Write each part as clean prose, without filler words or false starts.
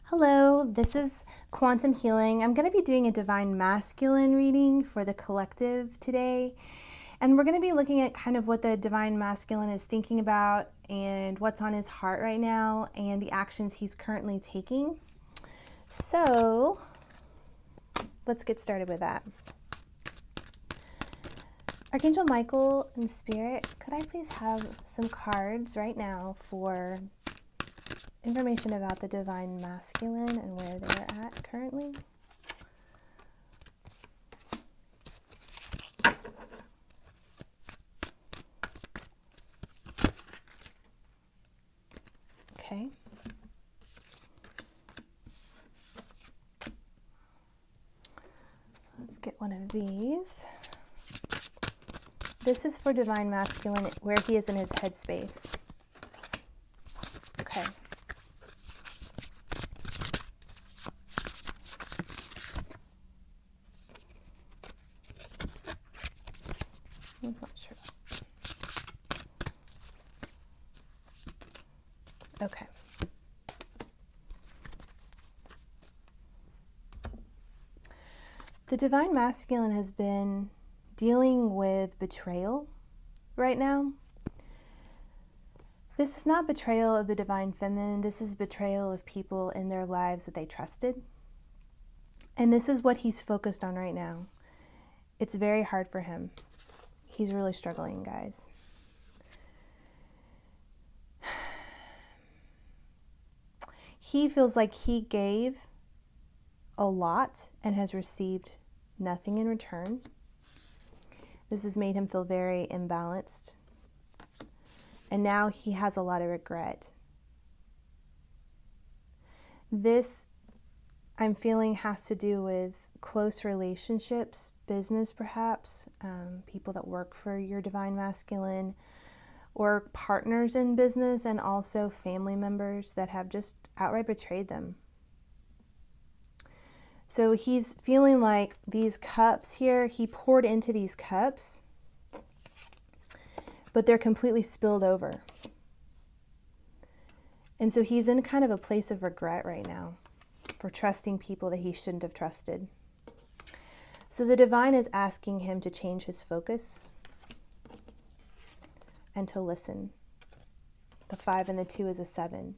Hello, this is Quantum Healing. I'm going to be doing a Divine Masculine reading for the collective today. And we're going to be looking at kind of what the Divine Masculine is thinking about and what's on his heart right now and the actions he's currently taking. So let's get started with that. Archangel Michael and Spirit, could I please have some cards right now for information about the Divine Masculine and where they're at currently? Okay. Let's get one of these. This is for Divine Masculine, where he is in his headspace. Okay. I'm not sure. Okay. The Divine Masculine has been dealing with betrayal right now. This is not betrayal of the Divine Feminine. This is betrayal of people in their lives that they trusted. And this is what he's focused on right now. It's very hard for him. He's really struggling, guys. He feels like he gave a lot and has received nothing in return. This has made him feel very imbalanced. And now he has a lot of regret. This, I'm feeling, has to do with close relationships, business perhaps, people that work for your Divine Masculine, or partners in business, and also family members that have just outright betrayed them. So he's feeling like these cups here, he poured into these cups, but they're completely spilled over. And so he's in kind of a place of regret right now for trusting people that he shouldn't have trusted. So the Divine is asking him to change his focus and to listen. The 5 and the 2 is a 7.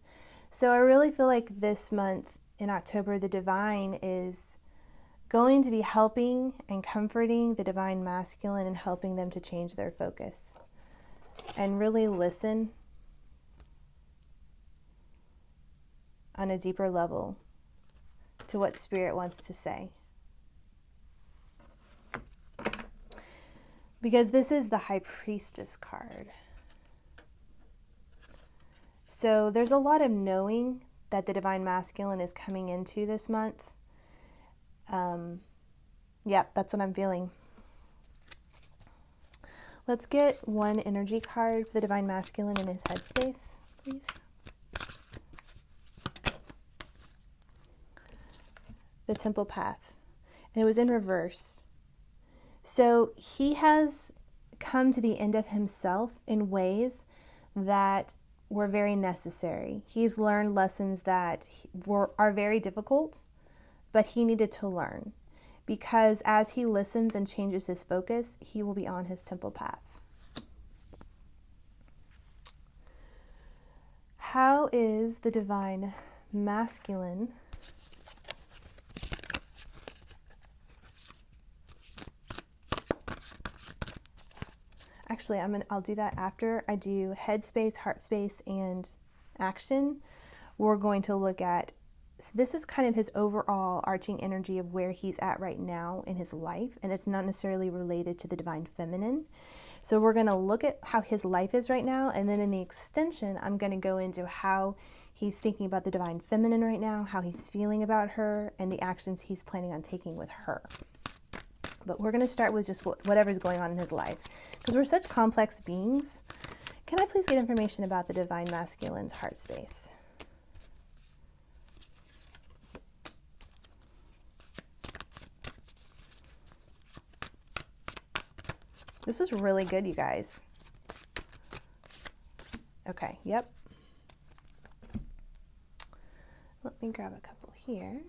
So I really feel like this month in October, the Divine is going to be helping and comforting the Divine Masculine and helping them to change their focus and really listen on a deeper level to what Spirit wants to say. Because this is the High Priestess card. So there's a lot of knowing that the Divine Masculine is coming into this month. Yep, that's what I'm feeling. Let's get one energy card for the Divine Masculine in his headspace, please. The Temple Path. And it was in reverse. So he has come to the end of himself in ways that were very necessary. He's learned lessons that are very difficult, but he needed to learn. Because as he listens and changes his focus, he will be on his temple path. How is the Divine Masculine actually, I'll do that after I do headspace, heart space, and action. We're going to look at, so this is kind of his overall arching energy of where he's at right now in his life, and it's not necessarily related to the Divine Feminine. So we're going to look at how his life is right now, and then in the extension, I'm going to go into how he's thinking about the Divine Feminine right now, how he's feeling about her, and the actions he's planning on taking with her. But we're going to start with just whatever's going on in his life. Because we're such complex beings. Can I please get information about the Divine Masculine's heart space? This is really good, you guys. Okay, yep. Let me grab a couple here.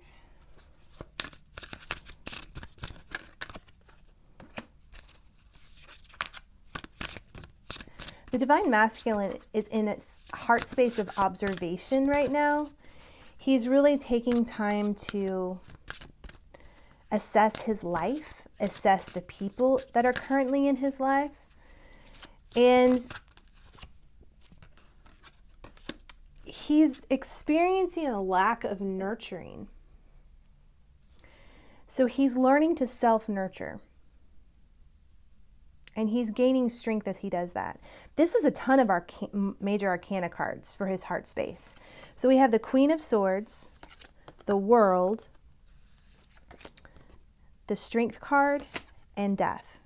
The Divine Masculine is in its heart space of observation right now. He's really taking time to assess his life, assess the people that are currently in his life, and he's experiencing a lack of nurturing. So he's learning to self-nurture. And he's gaining strength as he does that. This is a ton of our major arcana cards for his heart space. So we have the Queen of Swords, the World, the Strength card, and Death.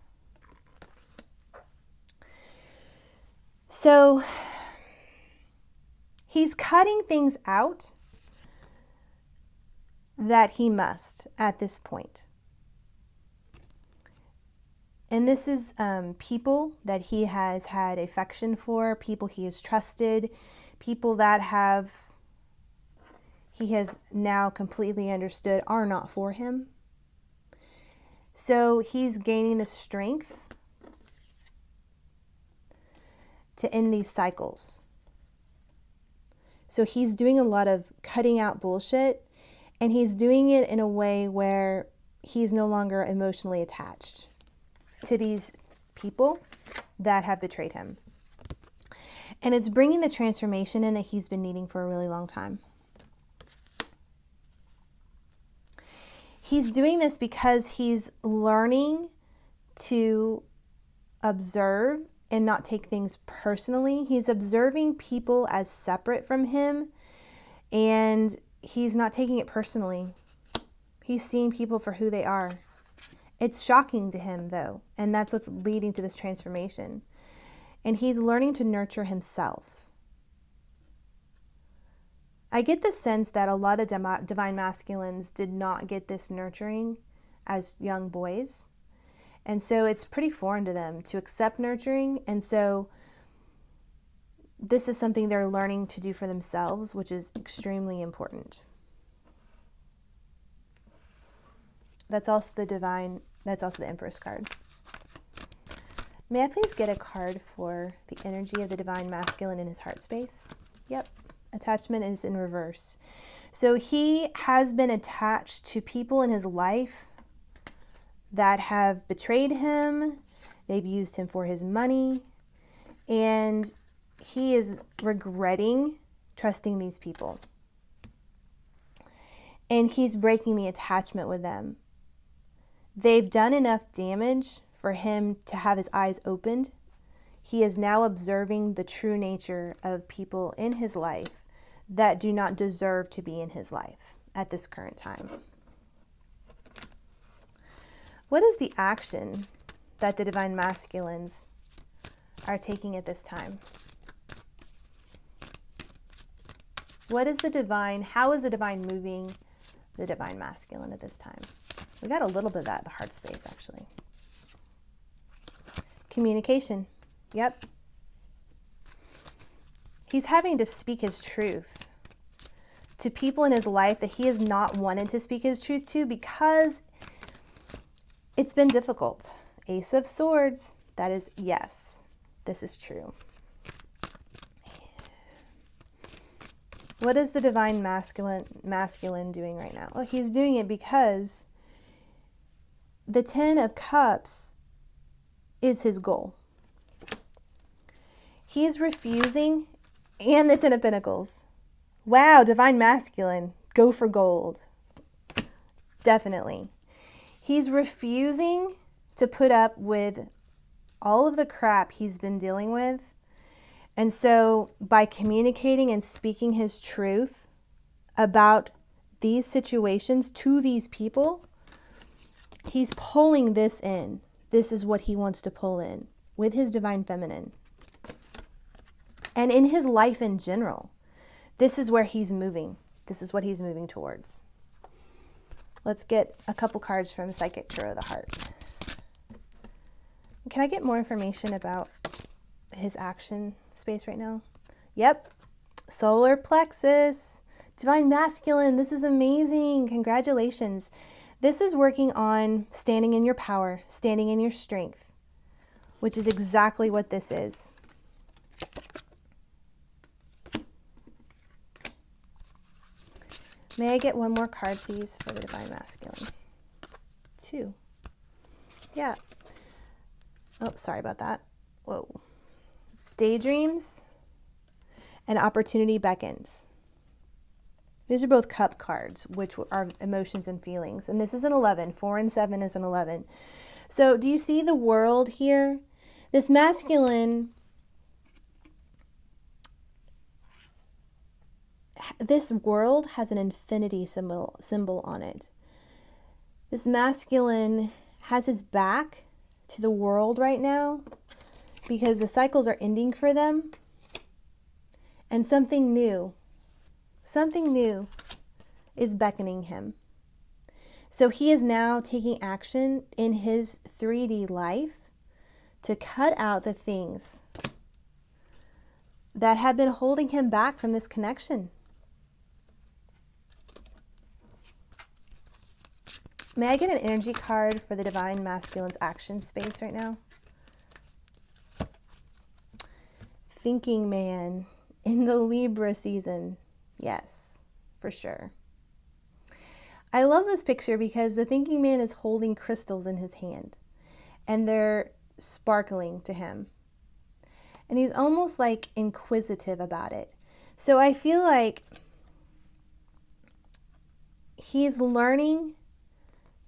So he's cutting things out that he must at this point. And this is people that he has had affection for, people he has trusted, people that he has now completely understood are not for him. So he's gaining the strength to end these cycles. So he's doing a lot of cutting out bullshit, and he's doing it in a way where he's no longer emotionally attached to these people that have betrayed him. And it's bringing the transformation in that he's been needing for a really long time. He's doing this because he's learning to observe and not take things personally. He's observing people as separate from him, and he's not taking it personally. He's seeing people for who they are. It's shocking to him, though, and that's what's leading to this transformation. And he's learning to nurture himself. I get the sense that a lot of divine masculines did not get this nurturing as young boys. And so it's pretty foreign to them to accept nurturing. And so this is something they're learning to do for themselves, which is extremely important. That's also the Empress card. May I please get a card for the energy of the Divine Masculine in his heart space? Yep. Attachment is in reverse. So he has been attached to people in his life that have betrayed him. They've used him for his money. And he is regretting trusting these people. And he's breaking the attachment with them. They've done enough damage for him to have his eyes opened. He is now observing the true nature of people in his life that do not deserve to be in his life at this current time. What is the action that the Divine Masculines are taking at this time? How is the Divine moving the Divine Masculine at this time? We got a little bit of that in the heart space, actually. Communication. Yep. He's having to speak his truth to people in his life that he has not wanted to speak his truth to because it's been difficult. Ace of Swords. That is, yes, this is true. What is the Divine Masculine doing right now? Well, he's doing it because the Ten of Cups is his goal. He's refusing, and the Ten of Pentacles. Wow, Divine Masculine, go for gold. Definitely. He's refusing to put up with all of the crap he's been dealing with. And so by communicating and speaking his truth about these situations to these people, he's pulling this in. This is what he wants to pull in with his Divine Feminine. And in his life in general, this is where he's moving. This is what he's moving towards. Let's get a couple cards from Psychic Tarot of the Heart. Can I get more information about his action space right now? Yep. Solar plexus. Divine Masculine, this is amazing. Congratulations. This is working on standing in your power, standing in your strength, which is exactly what this is. May I get one more card, please, for the Divine Masculine? 2. Yeah. Oh, sorry about that. Whoa. Daydreams and Opportunity Beckons. These are both cup cards, which are emotions and feelings. And this is an 11. 4 and 7 is an 11. So do you see the world here? This masculine, this world has an infinity symbol on it. This masculine has his back to the world right now because the cycles are ending for them. And something new is beckoning him. So he is now taking action in his 3D life to cut out the things that have been holding him back from this connection. May I get an energy card for the Divine Masculine's action space right now? Thinking man in the Libra season. Yes, for sure. I love this picture because the thinking man is holding crystals in his hand and they're sparkling to him. And he's almost like inquisitive about it. So I feel like he's learning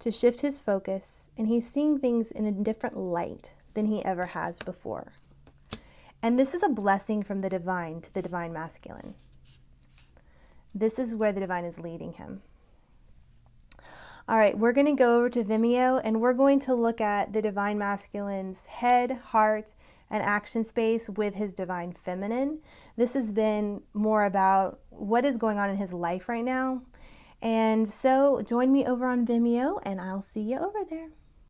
to shift his focus and he's seeing things in a different light than he ever has before. And this is a blessing from the divine to the Divine Masculine. This is where the divine is leading him. All right, we're going to go over to Vimeo and we're going to look at the Divine Masculine's head, heart, and action space with his Divine Feminine. This has been more about what is going on in his life right now. And so join me over on Vimeo and I'll see you over there.